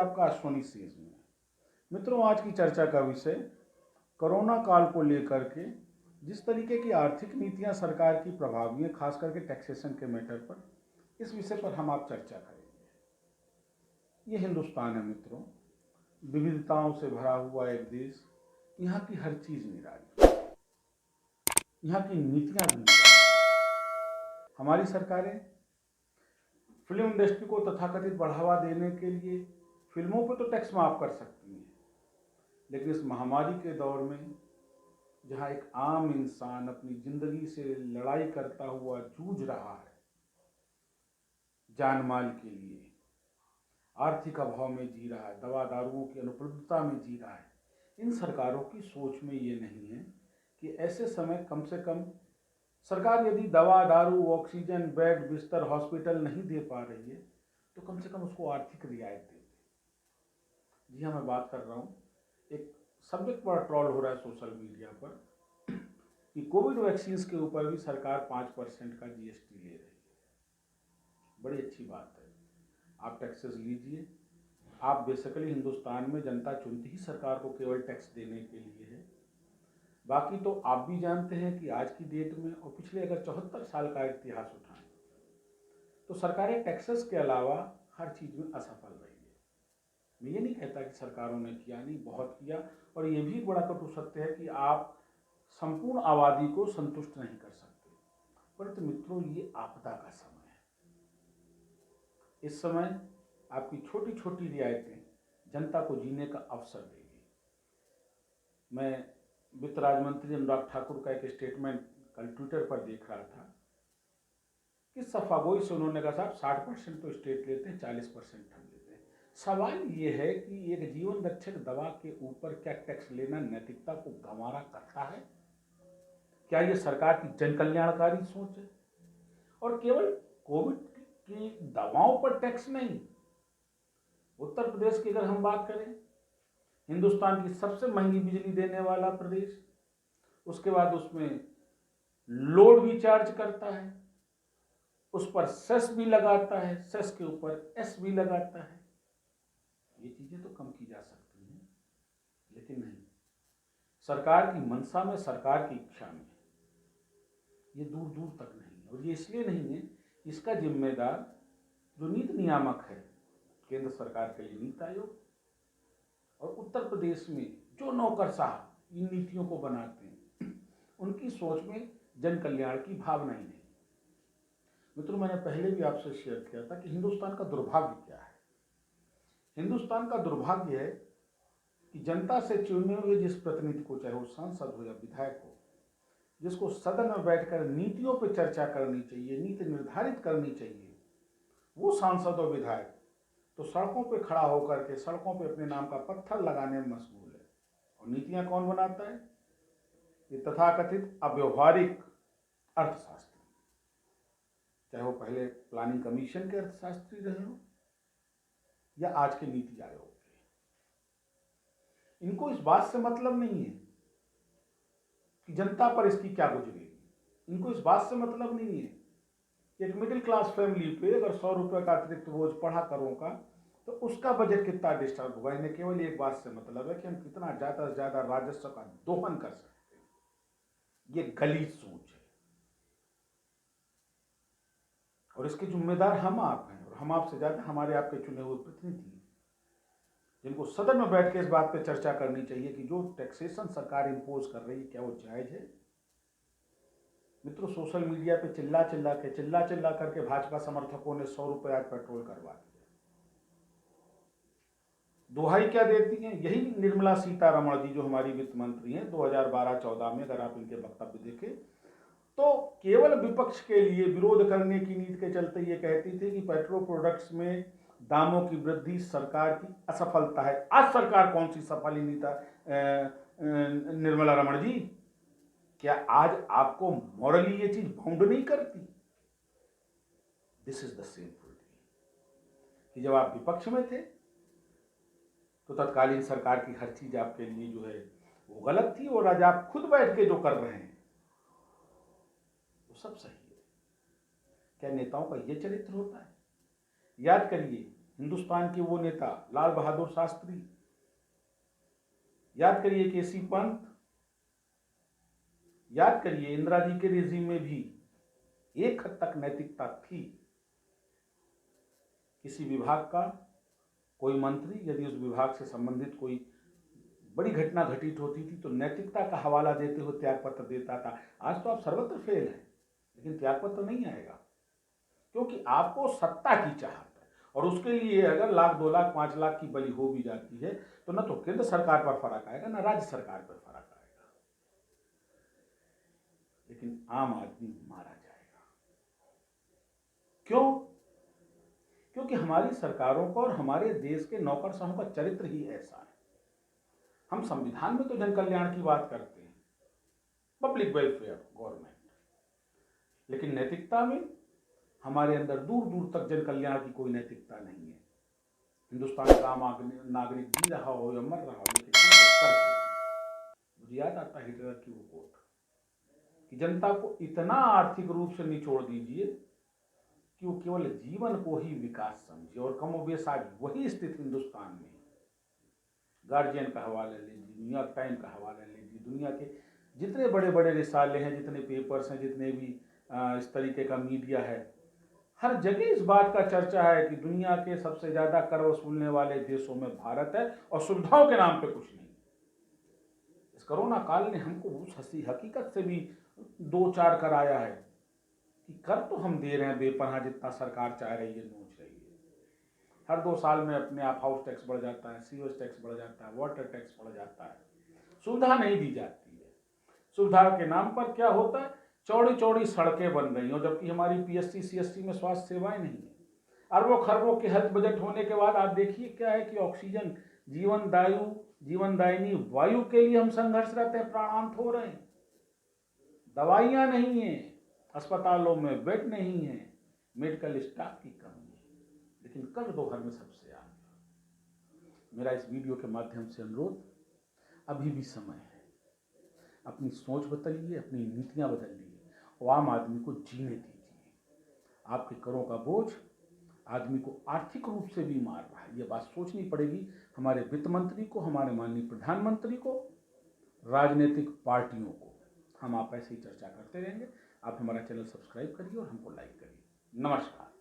आपका अश्वनी सीज में। मित्रों, आज की चर्चा का विषय कोरोना काल को लेकर के जिस तरीके की आर्थिक नीतियां सरकार की प्रभावी हैं, खास करके टैक्सेशन के मैटर पर, इस विषय पर हम आप चर्चा करेंगे। ये हिंदुस्तान है मित्रों, विविधताओं से भरा हुआ एक देश। यहाँ की हर चीज निराली, यहाँ की नीतियां भी निराली। हमारी सरकारें फिल्म इंडस्ट्री को तथाकथित बढ़ावा देने के लिए फिल्मों पर तो टैक्स माफ कर सकती हैं, लेकिन इस महामारी के दौर में जहां एक आम इंसान अपनी जिंदगी से लड़ाई करता हुआ जूझ रहा है, जान माल के लिए आर्थिक अभाव में जी रहा है, दवा दारुओं की अनुपलब्धता में जी रहा है, इन सरकारों की सोच में ये नहीं है कि ऐसे समय कम से कम सरकार यदि दवा दारू, ऑक्सीजन, बेड, बिस्तर, हॉस्पिटल नहीं दे पा रही है तो कम से कम उसको आर्थिक रियायत दे दे। जी हाँ, मैं बात कर रहा हूँ, एक सब्जेक्ट बड़ा ट्रोल हो रहा है सोशल मीडिया पर कि कोविड वैक्सीन के ऊपर भी सरकार 5% का जीएसटी ले रही है। बड़ी अच्छी बात है, आप टैक्सेस लीजिए। आप बेसिकली हिंदुस्तान में जनता चुनती ही सरकार को केवल टैक्स देने के लिए है। बाकी तो आप भी जानते हैं कि आज की डेट में और पिछले अगर 74 साल का इतिहास उठाएं तो सरकारें टैक्सेस के अलावा हर चीज में असफल रही है। मैं ये नहीं कहता कि सरकारों ने किया नहीं, बहुत किया, और ये भी बड़ा कटु सत्य है कि आप संपूर्ण आबादी को संतुष्ट नहीं कर सकते। परंतु मित्रों, ये आपदा का समय है। इस समय आपकी छोटी छोटी रियायतें जनता को जीने का अवसर देगी। मैं वित्त राज्य मंत्री अनुराग ठाकुर का एक स्टेटमेंट कल ट्विटर पर देख रहा था कि सफागोई से उन्होंने कहा, साहब 60% तो स्टेट लेते हैं, 40% हम लेते हैं। सवाल ये है कि एक जीवन रक्षक दवा के ऊपर क्या टैक्स लेना नैतिकता को गंवारा करता है? क्या ये सरकार की जन कल्याणकारी सोच है? और केवल कोविड की दवाओं पर टैक्स नहीं, उत्तर प्रदेश की अगर हम बात करें, हिंदुस्तान की सबसे महंगी बिजली देने वाला प्रदेश, उसके बाद उसमें लोड भी चार्ज करता है, उस पर सेस भी लगाता है, सेस के ऊपर एस भी लगाता है। ये चीजें तो कम की जा सकती हैं, लेकिन नहीं, सरकार की मंशा में, सरकार की इच्छा में ये दूर दूर तक नहीं। और ये इसलिए नहीं है, इसका जिम्मेदार जो नीति नियामक है केंद्र सरकार के लिए नीति आयोग, और उत्तर प्रदेश में जो नौकरशाह इन नीतियों को बनाते हैं, उनकी सोच में जन कल्याण की भावना ही नहीं। मित्रों, मैंने पहले भी आपसे शेयर किया था कि हिंदुस्तान का दुर्भाग्य क्या है। हिंदुस्तान का दुर्भाग्य है कि जनता से चुने हुए जिस प्रतिनिधि को, चाहे वो सांसद हो या विधायक हो, जिसको सदन में बैठकर नीतियों पर चर्चा करनी चाहिए, नीति निर्धारित करनी चाहिए, वो सांसद और विधायक तो सड़कों पे खड़ा होकर के सड़कों पे अपने नाम का पत्थर लगाने में मशगूल है। और नीतियां कौन बनाता है? ये तथाकथित अव्यवहारिक अर्थशास्त्री, चाहे वो पहले प्लानिंग कमीशन के अर्थशास्त्री रहे हो या आज के नीति आयोग के। इनको इस बात से मतलब नहीं है कि जनता पर इसकी क्या गुजरेगी। इनको इस बात से मतलब नहीं है कि एक मिडिल क्लास फैमिली पे अगर 100 रुपए का अतिरिक्त बोझ पढ़ा करों का तो उसका बजट कितना डिस्टर्ब होगा। इन्हें केवल एक बात से मतलब है कि हम कितना ज्यादा से ज्यादा राजस्व का दोहन कर सकते हैं। ये गलीज सोच है, और इसके जिम्मेदार हम आप हैं, और हम आपसे ज्यादा हमारे आपके चुने हुए प्रतिनिधि, जिनको सदन में बैठ के इस बात पे चर्चा करनी चाहिए कि जो टैक्सेशन सरकार इंपोज कर रही है क्या वो जायज है। मित्रों, सोशल मीडिया पे चिल्ला चिल्ला करके भाजपा समर्थकों ने 100 रुपए आज पेट्रोल करवा दिया। दुहाई क्या देती हैं? यही निर्मला सीतारमण जी जो हमारी वित्त मंत्री हैं 2012-14 में, अगर आप इनके वक्तव्य देखें तो केवल विपक्ष के लिए विरोध करने की नीति के चलते ये कहती थी कि पेट्रोल प्रोडक्ट्स में दामों की वृद्धि सरकार की असफलता है। आज सरकार कौन सी सफल ही नहीं था निर्मला रमण जी? क्या आज आपको मॉरली ये चीज बाउंड नहीं करती? दिस इज द सिंपल कि जब आप विपक्ष में थे तो तत्कालीन सरकार की हर चीज आपके लिए जो है वो गलत थी, और आज आप खुद बैठ के जो कर रहे हैं वो सब सही है। क्या नेताओं का ये चरित्र होता है? याद करिए, हिंदुस्तान के वो नेता लाल बहादुर शास्त्री, याद करिए केसी पंत, याद करिए इंदिरा जी के रेजिम में भी एक हद तक नैतिकता थी। किसी विभाग का कोई मंत्री यदि उस विभाग से संबंधित कोई बड़ी घटना घटित होती थी तो नैतिकता का हवाला देते हुए त्यागपत्र देता था। आज तो आप सर्वत्र फेल हैं, लेकिन त्यागपत्र नहीं आएगा, क्योंकि आपको सत्ता की चाहत है और उसके लिए अगर लाख 2 लाख 5 लाख की बलि हो भी जाती है तो न तो केंद्र सरकार पर फर्क आएगा न राज्य सरकार पर फर्क आएगा, लेकिन आम आदमी मारा जाएगा। क्यों? क्योंकि हमारी सरकारों का और हमारे देश के नौकरशाहों का चरित्र ही ऐसा है। हम संविधान में तो जन कल्याण की बात करते हैं, पब्लिक वेलफेयर गवर्नमेंट, लेकिन नैतिकता में हमारे अंदर दूर दूर तक जन कल्याण की कोई नैतिकता नहीं है। हिंदुस्तान का आम नागरिक जी रहा हो या मर रहा हो, लेकिन मुझे याद आता है हिटलर की वो कोट कि जनता को इतना आर्थिक रूप से निचोड़ दीजिए कि वो केवल जीवन को ही विकास समझे, और कमोबेश आज वही स्थिति हिंदुस्तान में। गार्जियन का हवाला लीजिए, न्यूयॉर्क टाइम का हवाला लीजिए, दुनिया के जितने बड़े बड़े रिसाले हैं, जितने पेपर्स हैं, जितने भी इस तरीके का मीडिया है, हर जगह इस बात का चर्चा है कि दुनिया के सबसे ज्यादा कर वसूलने वाले देशों में भारत है और सुविधाओं के नाम पे कुछ नहीं। इस कोरोना काल ने हमको उस हकीकत से भी 2-4 कराया है कि कर तो हम दे रहे हैं बेपनाह, जितना सरकार चाह रही है नोच रही है। हर 2 साल में अपने आप हाउस टैक्स बढ़ जाता है, सीवेज टैक्स बढ़ जाता है, वाटर टैक्स बढ़ जाता है, सुविधा नहीं दी जाती है। सुविधा के नाम पर क्या होता है, चौड़ी चौड़ी सड़कें बन रही हैं, जबकि हमारी पीएससी सीएससी में स्वास्थ्य सेवाएं नहीं है। अरबों खरबों के हेल्थ बजट होने के बाद आप देखिए क्या है कि ऑक्सीजन, जीवनदायिनी वायु के लिए हम संघर्षरत हैं, प्राणांत हो रहे हैं। दवाइयां नहीं है, अस्पतालों में बेड नहीं है, मेडिकल स्टाफ की कमी है, लेकिन कर दो हर में सबसे आगे। मेरा इस वीडियो के माध्यम से अनुरोध, अभी भी समय है, अपनी सोच बदलिए, अपनी नीतियां बदलिए और आम आदमी को जीने दीजिए। आपके करों का बोझ आदमी को आर्थिक रूप से भी मार रहा है। यह बात सोचनी पड़ेगी हमारे वित्त मंत्री को, हमारे माननीय प्रधानमंत्री को, राजनीतिक पार्टियों को। हम आप ऐसे ही चर्चा करते रहेंगे। आप हमारा चैनल सब्सक्राइब करिए और हमको लाइक करिए। नमस्कार।